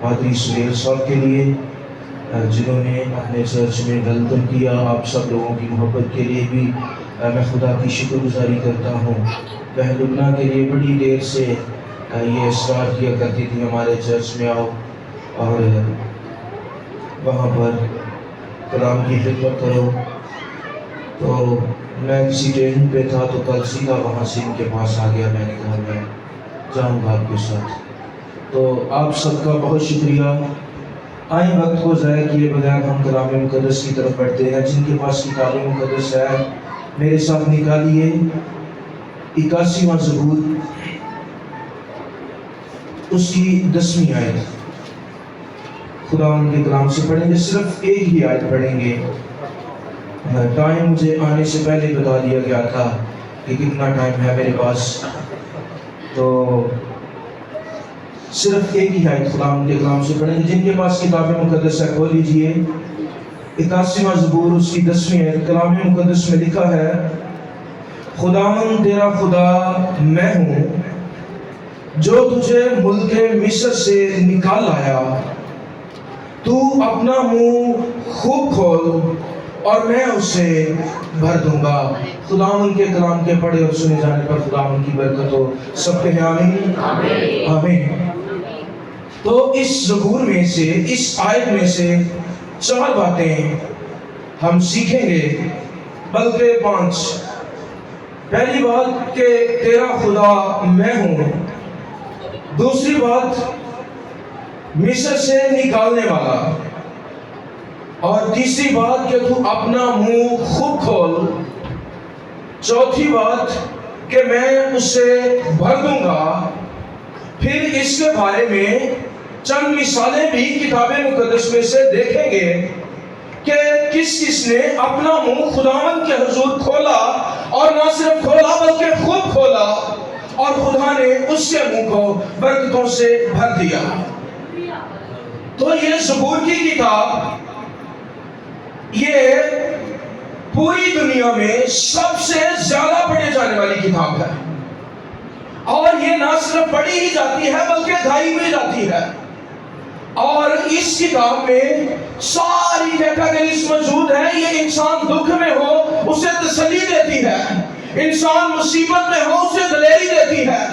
پادری سہیل صاحب کے لیے جنہوں نے اپنے چرچ میں ویلکم کیا. آپ سب لوگوں کی محبت کے لیے بھی میں خدا کی شکر گزاری کرتا ہوں. بہن لبنہ کے لیے بڑی دیر سے یہ اصرار کیا کرتی تھی ہمارے چرچ میں آؤ اور وہاں پر کلام کی خدمت کرو. تو میں کسی ٹرین پہ تھا تو کل سیدھا وہاں سے ان کے پاس آ گیا. میں نے کہا میں جاؤں گا آپ کے ساتھ. تو آپ سب کا بہت شکریہ. آئیں وقت کو ضائع کیے بغیر ہم کلام مقدس کی طرف بڑھتے ہیں. جن کے پاس کتاب مقدس ہے میرے ساتھ نکالیے 81واں زبور اس کی 10ویں آیت. خدا ان کے کلام سے پڑھیں گے. صرف ایک ہی آیت پڑھیں گے. ٹائم مجھے آنے سے پہلے بتا دیا گیا تھا کہ کتنا ٹائم ہے میرے پاس. تو صرف ایک ہی آیت خدا ان کے کلام سے پڑھیں گے. جن کے پاس کتاب مقدس ہے کھول لیجئے 81واں زبور اس کی 10ویں آیت. کلام مقدس میں لکھا ہے خداوند تیرا خدا میں ہوں جو تجھے ملک مصر سے نکال آیا. تو اپنا منہ خوب کھول اور میں اسے بھر دوں گا. خداوند کے کلام کے پڑھے اور سنے جانے پر خداوند کی برکت ہو. سب کہیں آمین آمین. تو اس زبور میں سے اس آیت میں سے 4 باتیں ہم سیکھیں گے بلکہ 5. پہلی بات کہ تیرا خدا میں ہوں. دوسری بات مصر سے نکالنے والا. اور تیسری بات کہ تو اپنا منہ خوب کھول. چوتھی بات کہ میں اسے بھر دوں گا. پھر اس کے بارے میں چند مثالیں بھی کتاب مقدس میں سے دیکھیں گے کہ کس نے اپنا منہ خداوند کے حضور کھولا اور نہ صرف کھولا بلکہ خوب کھولا اور خدا نے اس کے منہ کو برکتوں سے بھر دیا. تو یہ زبور کی کتاب یہ پوری دنیا میں سب سے زیادہ پڑھے جانے والی کتاب ہے. اور یہ نہ صرف پڑھی ہی جاتی ہے بلکہ گائی بھی جاتی ہے. اور اس کتاب میں ساری کیٹیگریز موجود ہیں. یہ انسان دکھ میں ہو اسے تسلی دیتی ہے. انسان مصیبت میں ہو اسے دلیری دیتی ہے.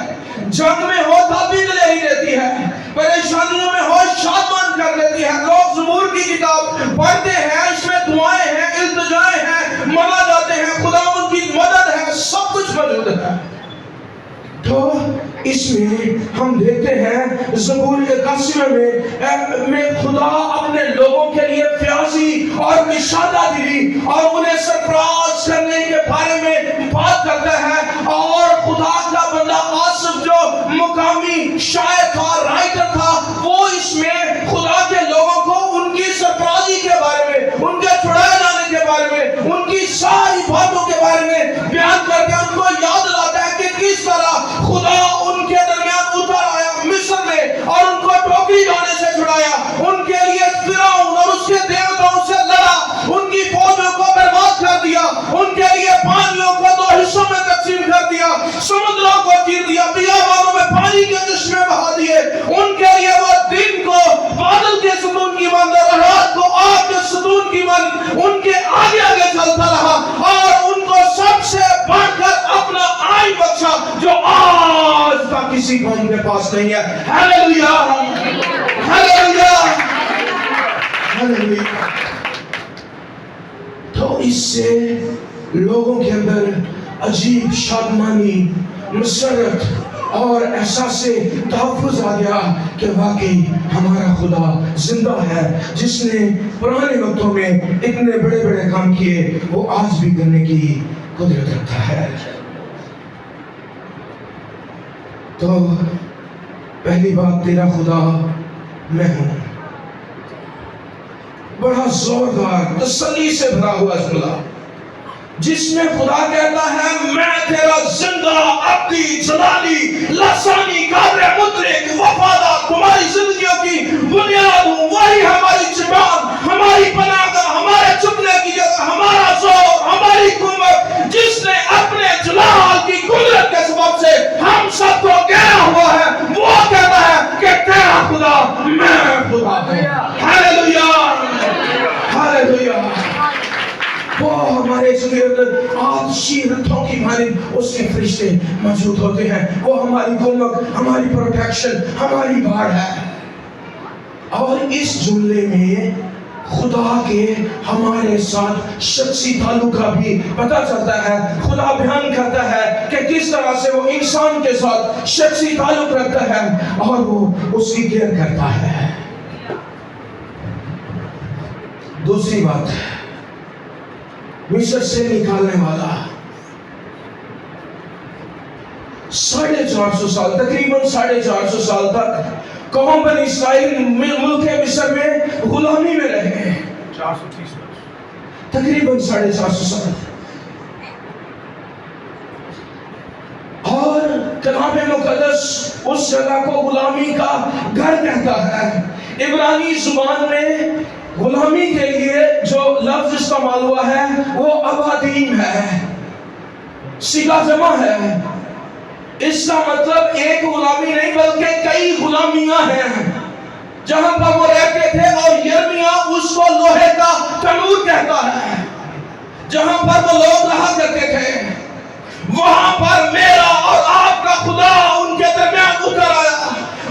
جنگ میں ہو تب بھی دلیری دیتی ہے. پریشانیوں میں ہو شادمان کر دیتی ہے. لوگ زبور کی کتاب پڑھتے ہیں. اس میں دعائیں ہیں, التجائیں ہیں, منا جاتے ہیں, خداوند کی مدد ہے, سب کچھ موجود ہے. تو اس میں ہم دیکھتے ہیں زبور 81 میں خدا اپنے لوگوں کے لیے پیاسی اور اشادہ دلی اور انہیں سرفراز کرنے کے بارے میں بات کرتا ہے. اور خدا کا بندہ آصف جو مقامی شاعر تھا, رائٹر تھا, وہ اس میں خدا کے لوگوں کو ان کی سرفرازی کے بارے میں, ان کے چھڑائے جانے کے بارے میں, ان کی ساری باتوں کے بارے میں بیان کر کے ان کو یاد لاتا ہے کہ کس طرح خدا ان کے درمیان اتر آیا مصر میں اور ان کو ٹوکری جانے سے چھڑایا. ان کے لیے فرعون اور اس کے دیوتاؤں سے لڑا, ان کی فوجوں کو برباد کر دیا, ان کے لیے پانیوں کو 2 حصوں میں تقسیم کر دیا, سمندروں کو چیر دیا, بیابانوں میں پانی کے چشمے بہا دیے. ان کے لیے وہ دن کو بادل کے ستون کی مانند اور رات کو آگ کے ستون کی مانند ان کے آگے آگے چلتا رہا اور ان کو سب سے بڑھ کر اپنا آئی بخشا جو آج تک کسی قوم کے پاس نہیں ہے. Hallelujah hallelujah hallelujah. تو اس سے لوگوں کے اندر عجیب شادمانی, مسرت اور احساس تحفظ آ گیا کہ واقعی ہمارا خدا زندہ ہے. جس نے پرانے وقتوں میں اتنے بڑے بڑے کام کیے وہ آج بھی کرنے کی قدرت رکھتا ہے. تو پہلی بات تیرا خدا میں ہوں. بڑا زوردار تسلی سے بھرا ہوا جملہ جس میں خدا کہتا ہے میں تیرا زندہ عبدی جلالی لسانی قادر مدرک وفادار تمہاری زندگیوں کی بنیاد ہوں. وہی ہماری زبان, ہماری پناہ گاہ, ہمارے چھپنے کی جگہ, ہمارا زور, ہماری قوت, جس نے اپنے جلال کی قدرت کے سبب سے ہم سب کو گھیرا ہوا ہے. وہ کہتا ہے کہ تیرا خدا میں उसके गिर्द आतशी रथों की मानिंद उसके फरिश्ते मौजूद होते हैं। वो हमारी गुल्मक, हमारी प्रोटेक्शन, हमारी बाड़ है। और इस जुमले में खुदा के हमारे साथ शख्सी ताल्लुक का भी पता चलता है। खुदा बयान करता है कि किस तरह से वो इंसान के साथ शख्सी ताल्लुक रखता है और वो उसकी केयर करता है। दूसरी बात, मिस्र से निकालने वाला 450 साल, तकरीबन 450 साल तक कौम बनी इस्राइल मुल्क मिस्र में गुलामी में रहे। 430 वर्ष, तकरीबन 450 साल। और कलाम मुकद्दस उस जगह को गुलामी का घर कहता है। इब्रानी जुबान में गुलामी के लिए जो लफ्ज इस्तेमाल हुआ है वो अबादीम है, सिगा जमा है। इसका मतलब एक गुलामी नहीं बल्कि कई गुलामियां हैं जहां पर वो रहते थे। और यिर्मयाह उसको लोहे का तनूर कहता है। जहां पर वो लोग रहा करते थे वहां पर मेरा और आपका खुदा उनके दरमियान उतर आया।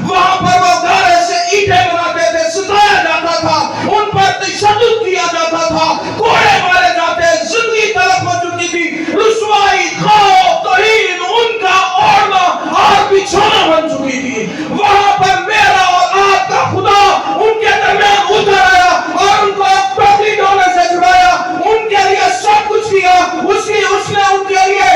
वहां पर वो गारे से ईंटें बनाते थे, सताया जाता था, उन पर तशद्दुद किया जाता था, कोड़े मारे जाते, जिंदगी तलफ हो चुकी थी, रुसवाई, खौफ, तौहीन उनका ओढ़ना और बिछोना बन चुकी थी। वहां पर मेरा और आपका खुदा उनके दरमियान उतर आया और उनको टोकरी डोले से छुड़ाया, उनके लिए सब कुछ किया। उसने उनके लिए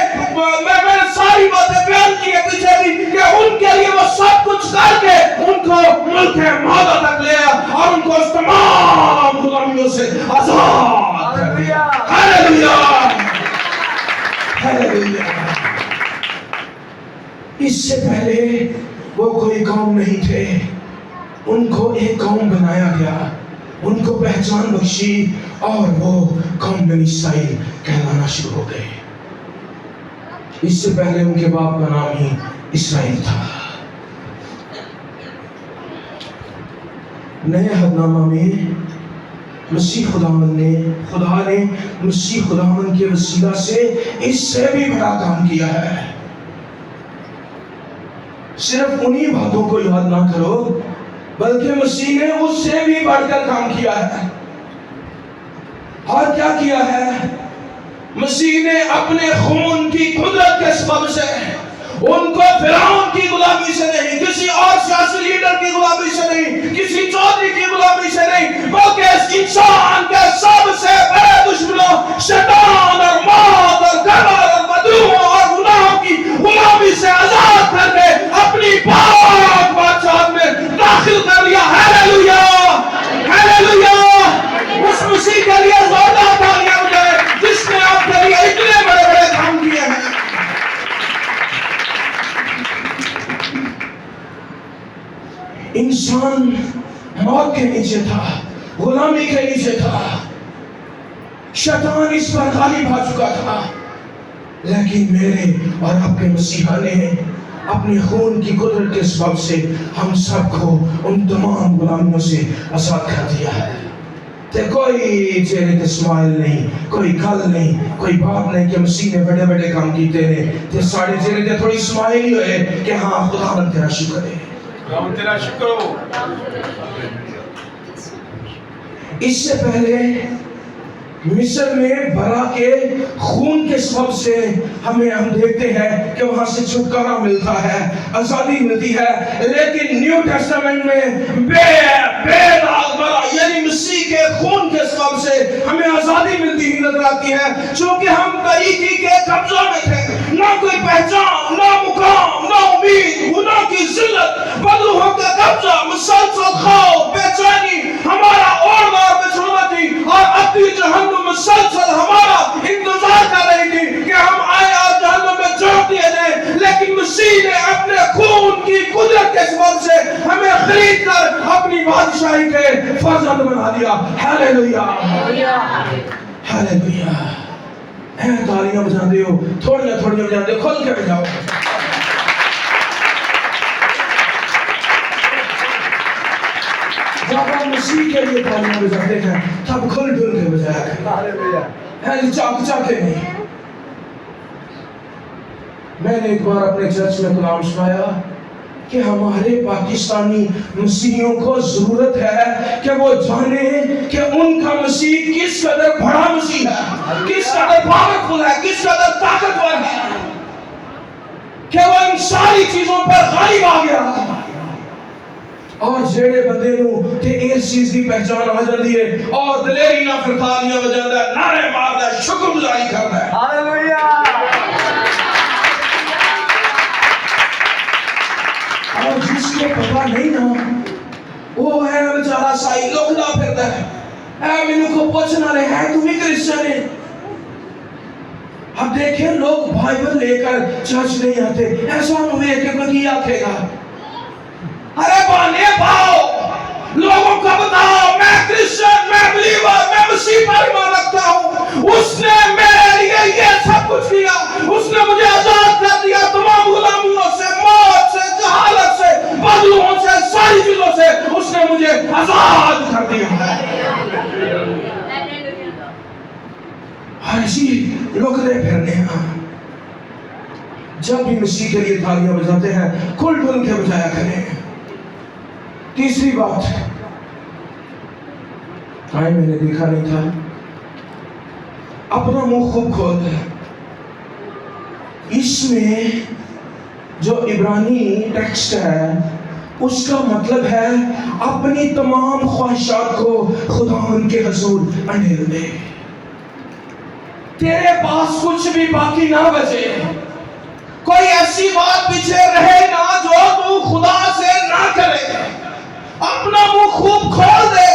मैंने सारी बातें बयान की है पीछे भी कि उनके लिए वो सब कुछ करके उनको मुल्क मादा तक ले आया और उनको उस तमाम गुलामियों से आजाद कर दिया। Hallelujah, hallelujah. इससे पहले वो कोई कौम नहीं थे, उनको एक कौम बनाया गया, उनको पहचान बख्शी और वो कौम बनी इस्राइल कहलाना शुरू हो गए। इससे पहले उनके बाप का नाम ही इस्राइल था। नए अहदनामा में मसीह खुदा ने मसीह खुदावन के वसीला से इससे भी बड़ा काम किया है। सिर्फ उन्हीं बातों को याद ना करो बल्कि मसीह ने उससे भी बढ़कर काम किया है। और क्या किया है? मसीह ने अपने खून की कुदरत के सबब से उनको फिरौन की गुलामी से नहीं, किसी और सियासी लीडर की गुलामी से नहीं, किसी चौधरी की गुलामी से नहीं, बल्कि इस इंसान के सबसे बड़े दुश्मनों शैतान और मौत और कब्र और बदरूहों और गुनाहों की गुलामी से आजाद करके अपनी पाक बादशाह में दाखिल कर लिया। Hallelujah, hallelujah. उस मसीह के लिए जोरदार तालियां बजाएं जिसने आपके लिए इतने बड़े बड़े काम किए हैं। इंसान मौत के नीचे था, गुलामी के नीचे था, शैतान इस पर गालिब आ चुका था, लेकिन मेरे और आपके मसीहा ने अपने खून की कुदरत के सबब से हम सबको उन तमाम गुलामियों से आजाद कर दिया है। ते कोई चेहरे ते स्माइल नहीं, कोई गल नहीं, कोई बात नहीं कि मसीह ने बड़े बड़े काम किए ने ते सारे चेहरे ते थोड़ी स्माइल ही होए कि हाँ खुदावन तेरा शुक्र है, खुदावन तेरा शुक्र हो। इससे पहले मिस्र में बरा के खून के सबब से हम देखते हैं कि वहां से छुटकारा मिलता है, आजादी मिलती है। लेकिन न्यू टेस्टामेंट में यानी मसीह के खून के सबब से हमें आजादी मिलती हुई नजर आती है, क्योंकि हम तरीकी के कब्जा में थे। ना कोई पहचान, ना मुकाम, ना उम्मीद, गुनाह की जिल्लत, बदरूहों का कब्जा, मुसलसल खौफ, बेचैनी हमारा ओढ़ना और बिछोना थी, और अपनी जहन्नुम मुसलसल हमारा इंतजार कर रही थी कि हम आए और जहन्नुम में झोंक दिए जाए। लेकिन मसीह ने अपने खून की कुदरत के सबब से हमें खरीद कर अपनी बादशाही के फर्जंद बना दिया। Hallelujah, hallelujah. तालियां बजाते हो, थोड़ियां थोड़ियां बजाते हो, खुल के बजाओ। जब हम मसीह के लिए तालियां बजाते हैं तब खुल डुल के बजाया करें। चाक के नहीं। मैंने एक बार अपने चर्च में कलाम सुनाया कि हमारे पाकिस्तानी मसीहियों को जरूरत है कि वो जाने कि उनका मसीह किस कदर बड़ा मसीह है, किस कदर पावरफुल है, किस कदर ताकतवर है, कि वो इन सारी चीजों पर गालिब आ गया। और जेड़े बंदे नूं ते इस चीज की पहचान आ जाती है और दलेरी ना फिर तालियां बजाता है, नारे मारता है, शुक्रगुजारी करता है। हालेलुया। और जिसको पता नहीं ना, वो है बेचारा साई लुकदा फिरदा है, ऐ मैनू को पूछना रहे है तू भी क्रिश्चियन है। अब देखें लोग बाइबल लेकर चर्च नहीं आते, ऐसा मुझे के कोई क्या आखेगा? अरे बहाने पाओ, लोगों को बताओ मैं क्रिश्चियन, मैं बिलीवर, मैं मसीह पर ईमान रखता हूँ, उसने मेरे लिए ये सब कुछ किया, उसने मुझे आजाद कर दिया तमाम गुलामियों से, मौत से, जहालत से, बदलुओं से, सारी चीजों से उसने मुझे आजाद कर दिया। ऐसी लुकदे फिरने हैं। जब भी मसीह के लिए तालियां बजाते हैं खुल खुल के बजाया करें। तीसरी बात, मैंने देखा नहीं था, अपना मुंह खूब खोल दे। इसमें जो इब्रानी टेक्स्ट है उसका मतलब है अपनी तमाम ख्वाहिशात को खुदावन के हुजूर अंधेर दे। तेरे पास कुछ भी बाकी ना बचे, कोई ऐसी बात पीछे रहे ना जो तू खुदा से ना करे। अपना मुंह खूब खोल दे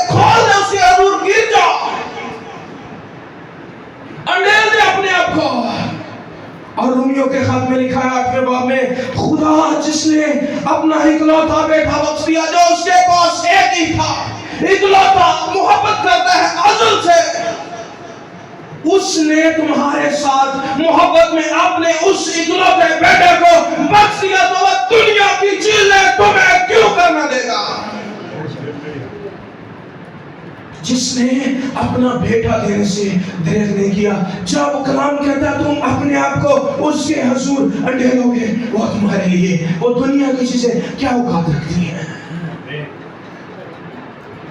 उसके हुजूर गिर जा, अंधेर दे अपने आप को। और रोमियो के खत में लिखा है 8वें बाब में, खुदा जिसने अपना इकलौता बेटा बख्श दिया, जो उसके पास एक ही था, इकलौता, मोहब्बत करता है अज़ल से, उसने तुम्हारे साथ मोहब्बत में अपने उस इकलौते बेटे को बख्श दिया, तो वह दुनिया की चीजें तुम्हें क्यों करना देगा? जिसने अपना बेटा देने से देर नहीं किया। जब कलाम कहता तुम अपने आप को उसके हुजूर अंधेरोगे, वो तुम्हारे लिए वो दुनिया की चीजें क्या औकात रखती है।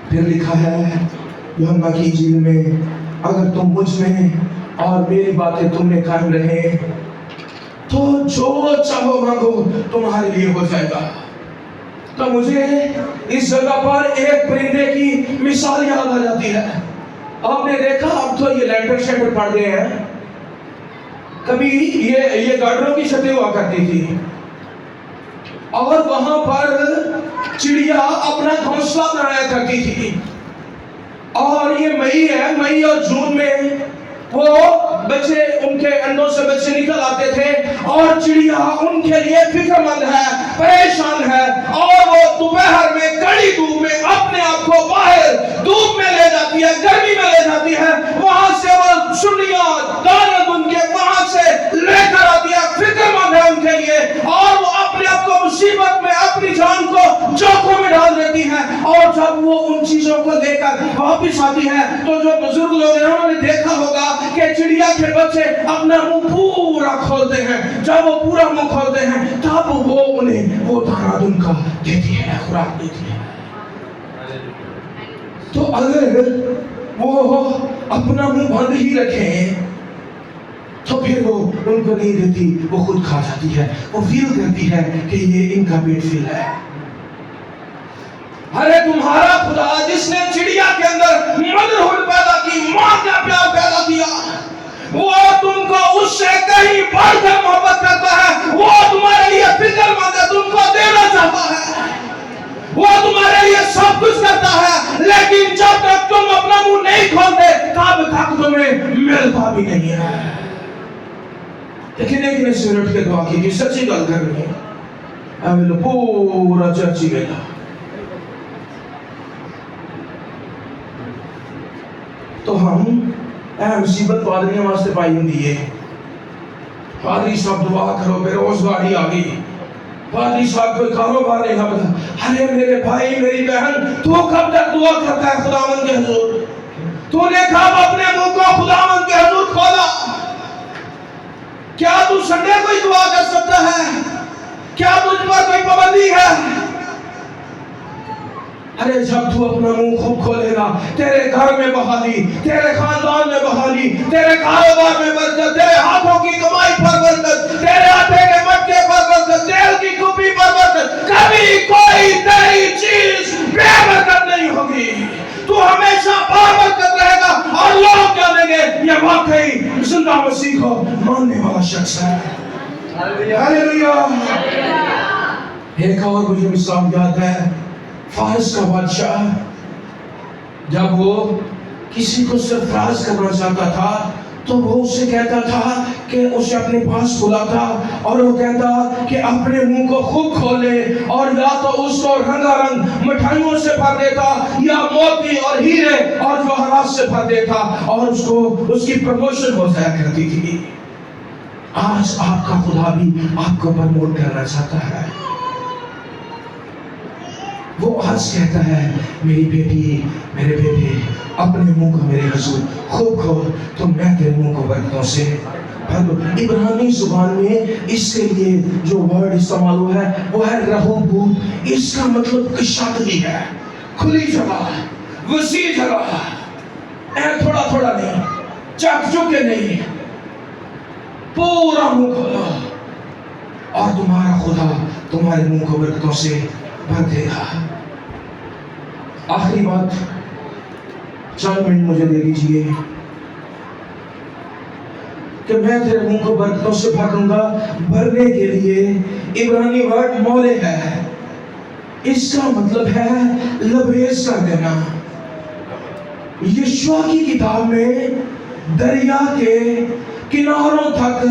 फिर लिखा है यूहन्ना की इंजील में, अगर तुम मुझ में और मेरी बातें तुम में कायम रहे तो जो चाहो मांगो तुम्हारे लिए हो जाएगा। तो मुझे इस जगह पर एक परिंदे की मिसाल याद आ जाती है। आपने देखा, अब तो ये लैंटर शेल्टर पड़ गए हैं, कभी ये गार्डनों की छतें हुआ करती थी और वहां पर चिड़िया अपना घोंसला बनाया करती थी। और ये मई और जून में वो बच्चे, उनके अंडों से बच्चे निकल आते थे और चिड़िया उनके लिए फिक्रमंद है, परेशान है, और वो दोपहर में कड़ी धूप में अपने आप को बाहर धूप में ले जाती है, गर्मी में ले जाती है, वहां से वो सुनिया दाना बुन के वहां से लेकर आती है, फिक्रमंद है उनके लिए, और वो अपने आप को मुसीबत में अपनी जान को जोखिम में डाल देती है। और जब वो उन चीजों को लेकर वापिस आती है तो जो बुजुर्ग लोग हैं उन्होंने देखा होगा कि चिड़िया के बच्चे अपना मुंह पूरा खोलते हैं। जब वो पूरा मुंह खोलते हैं तब वो उन्हें वो दाना उनका देती है, खुराक देती है। तो अगर वो अपना मुंह बंद ही रखें तो फिर वो उनको नहीं देती, वो खुद खा जाती है, वो फील करती है कि ये इनका पेट फील है। अरे तुम्हारा खुदा जिसने चिड़िया के अंदर मदरहुड पैदा की, मां का प्यार पैदा किया, वो तुमको उससे कहीं बढ़कर मोहब्बत करता है, वो तुम्हारे लिए फिक्रमंद है, तुमको देना चाहता है, वो तुम्हारे लिए सब कुछ करता है, लेकिन जब तक तुम अपना मुंह नहीं खोलते तब तक तुम्हें मिलता भी नहीं है। लेकिन एक ने सिर उठ के दुआ की कि सच्ची गल कर रही है, पूरा चर्ची गया। तो हम मुसीबत पादरियों वास्ते पाई होंगी है, पादरी साहब दुआ करो, बेरोजगारी आ गई, पादरी साहब कोई कारोबार नहीं लगता। अरे मेरे भाई मेरी बहन, तू कब तक दुआ करता है खुदावंद के हुजूर? तूने कब अपने मुंह को खुदावंद के हुजूर क्या तू संडे को ही दुआ कर सकता है? क्या तुझ पर कोई पाबंदी है? अरे जब तू अपना मुंह खूब खोलेगा, तेरे घर में बहाली, तेरे खानदान में बहाली, तेरे कारोबार में बरकत, तेरे हाथों की कमाई पर बरकत, तेरे आटे के मटके पर बरकत, तेल की कुप्पी पर बरकत, कभी कोई तेरी चीज बेबरकत नहीं होगी। तू हमेशा बाबरकत रहेगा और लोग जानेंगे ये वाकई जिंदा मसीह को मानने वाला शख्स है। हालेलुया। एक और मुझे मिसाल याद है, फारिस का बादशाह जब वो किसी को सरफराज करना चाहता था तो वो उसे कहता था कि उसे अपने पास बुलाता और वो कहता कि अपने मुंह को खूब खोले और या तो उसको रंगारंग मिठाइयों से भर देता या मोती और हीरे और जवाहरात से भर देता और उसको उसकी प्रमोशन हो जाया करती थी। आज आपका खुदा भी आपको प्रमोट करना चाहता है। वो आज कहता है, मेरी बेटी, मेरे बेटे, अपने मुंह को मेरे हुजूर खूब खोल तो मैं तेरे मुंह को बरकतों से भर दूं। इब्रानी जुबान में इसके लिए जो वर्ड इस्तेमाल हुआ है वो है रहोबूत। इसका मतलब कशादगी है, खुली जगह, वसी जगह, थोड़ा थोड़ा नहीं, चक चुके नहीं, पूरा मुंह खोलो और तुम्हारा खुदा तुम्हारे मुंह को बरकतों से भर देगा। आखिरी बात, चंद मिनट मुझे दे दीजिए कि मैं तेरे मुंह को बरकतों से भर दूंगा। भरने के लिए इब्रानी वर्ड मौले है, इसका मतलब है लबरेज कर देना। यशुआ की किताब में दरिया के किनारों तक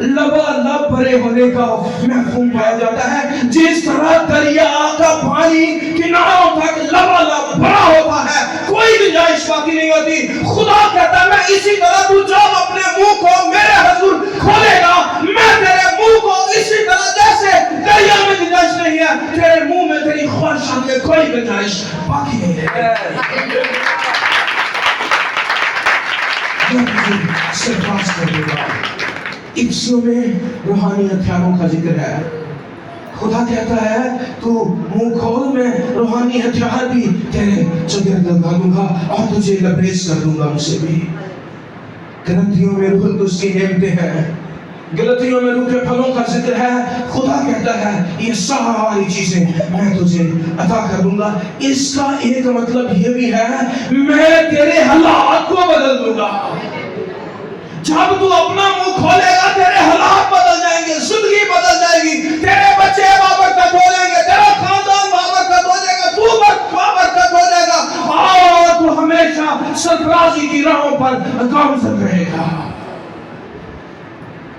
लबालब भरे होने का महफूम पाया जाता है। जिस तरह दरिया का पानी किनारों तक लबालब भरा होता है, कोई गुंजाइश बाकी नहीं होती। खुदा कहता है मैं इसी तरह, तू जब अपने मुंह को मेरे हुजूर खोलेगा, मैं तेरे मुंह को इसी तरह, जैसे दरिया में गुंजाइश नहीं है, तेरे मुंह में तेरी ख्वाहिशात में कोई गुंजाइश बाकी नहीं है। सरफराज कर देगा। इफ्सियों में रूहानी हथियारों का जिक्र है। खुदा कहता है तू मुंह खोल, मैं रूहानी हथियार भी तेरे चौगिर्द लगा दूंगा और तुझे लबरेज कर दूंगा मुझसे भी। गलतियों में रूह कुद्स की नेमतें हैं, गलतियों में रूह के फलों का जिक्र है। खुदा कहता है ये सारी चीजें मैं तुझे अता कर दूंगा। इसका एक मतलब ये भी है मैं तेरे हालात को बदल दूंगा। जब तू अपना मुंह खोलेगा तेरे हालात बदल जाएंगे, जिंदगी बदल जाएगी, तेरे बच्चे बाबरकत हो जाएंगे, तेरा खानदान बाबरकत हो जाएगा, तू बाबरकत हो जाएगा और तू हमेशा सरफराजी की राहों पर गामजन रहेगा।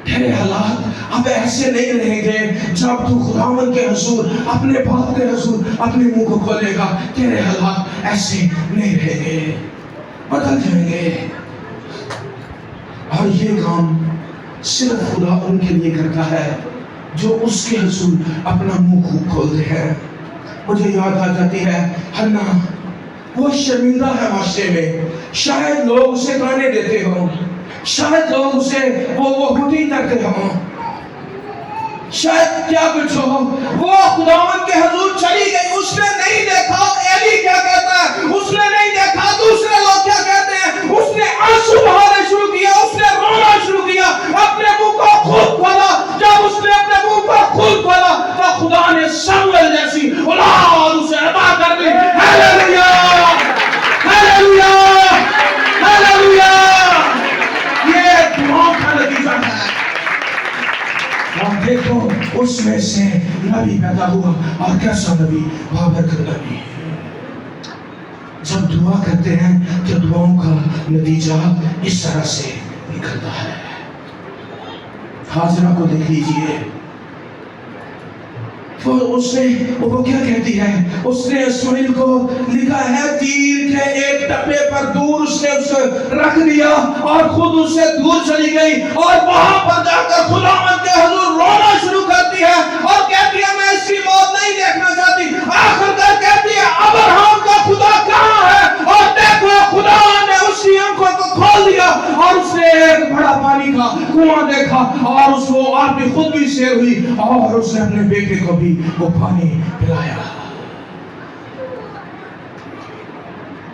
तेरे हालात अब ऐसे नहीं रहेंगे। जब तू खुदावन के हुजूर, अपने बाप के हुजूर अपने मुंह को खोलेगा, तेरे हालात ऐसे नहीं रहेंगे, बदल जाएंगे। और ये काम सिर्फ खुदा उनके लिए करता है जो उसके हुजूर अपना मुंह खूब खोलते हैं। मुझे याद आ जाती है हन्ना, वो शर्मिंदा है माशरे में, शायद लोग उसे गाने देते हो, शायद लोग उसे वो हुटी करते हो, शायद क्या कुछ हो। वो खुदावन के हुजूर चली गई, उसने नहीं देखा एली क्या कहता है, उसने नहीं देखा दूसरे लोग क्या कहते हैं, उसने आंसू बहाने शुरू किया, उसने रोना शुरू किया, अपने मुंह को खूब खोला। जब उसने अपने मुंह को खूब खोला तो खुदा ने शमूएल जैसी औलाद उसे अता कर दी। Hallelujah, hallelujah, hallelujah. ये दुआओं का नतीजा है। और देखो उसमें से नबी पैदा हुआ, और कैसा नबी, बाबरकत नबी। जब दुआ करते हैं तो दुआओं का नतीजा इस तरह से निकलता है। हाजरा को देख लीजिए, तो उसने वो क्या कहती है, उसने इस्माइल को लिखा है तीर के एक टप्पे पर दूर, उसने उसे रख दिया और खुद उससे दूर चली गई और वहां पर जाकर खुदावंद के हुजूर रोना शुरू करती है और कहती है मैं इसकी मौत नहीं देखना चाहती। आखिरकार कहती है अब्राहम का खुदा कहाँ है, और देखो खुदा ने उसकी आंखों को खोल दिया और उसने एक बड़ा पानी का कुआं देखा और उस उसने अपने बेटे को भी वो पानी पिलाया।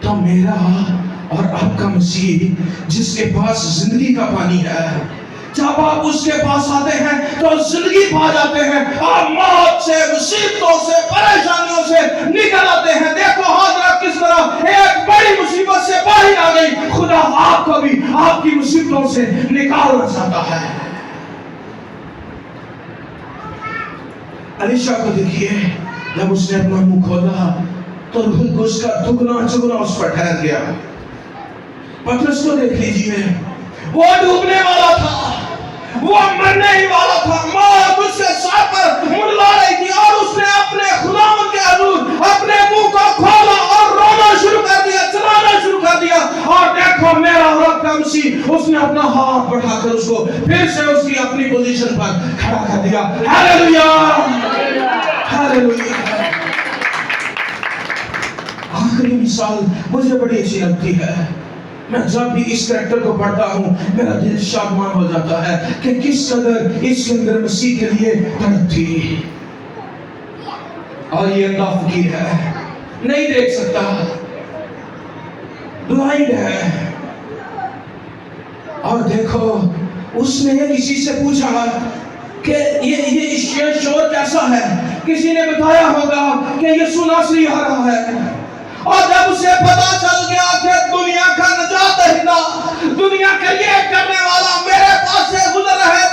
तो मेरा और आपका मसीह जिसके पास जिंदगी का पानी है, जब आप उसके पास आते हैं तो जिंदगी पा जाते हैं, आप मौत से, मुसीबतों से, परेशानियों से निकल आते हैं। देखो हाजरा किस तरह एक बड़ी मुसीबत से बाहर आ गई। खुदा आपको भी आपकी मुसीबतों से निकालना चाहता है। अलीशा को देखिए, जब उसने अपना मुंह खोला तो उसका दुगना चुगना उस पर ठहर गया। पतरस को देख लीजिए, वो डूबने वाला था, वो मरने ही वाला था, मौत उसके सर पर मुंडला रही थी और उसने अपने खुदावंद के हजूर अपने मुंह को खोला और रोना शुरू कर दिया, चिल्लाना शुरू कर दिया। और देखो मेरा और आपका मसीह, उसने अपना हाथ बढ़ाकर उसको फिर से उसकी अपनी पोजीशन पर खड़ा कर दिया। Hallelujah, hallelujah. आखिरी मिसाल मुझे बड़ी अच्छी लगती है। मैं जब भी इस कैरेक्टर को पढ़ता हूँ मेरा दिल शादमान हो जाता है कि किस कदर इसके अंदर मसीह के लिए तड़प थी। और ये अंधा फकीर है, नहीं देख सकता, ब्लाइंड है। और देखो उसने किसी से पूछा कि ये शोर कैसा है। किसी ने बताया होगा कि यीशु नासरी आ रहा है। और जब उसे पता चल गया कि दुनिया का नजात दहिंदा, दुनिया के लिए करने वाला मेरे पास से गुजर रहा है,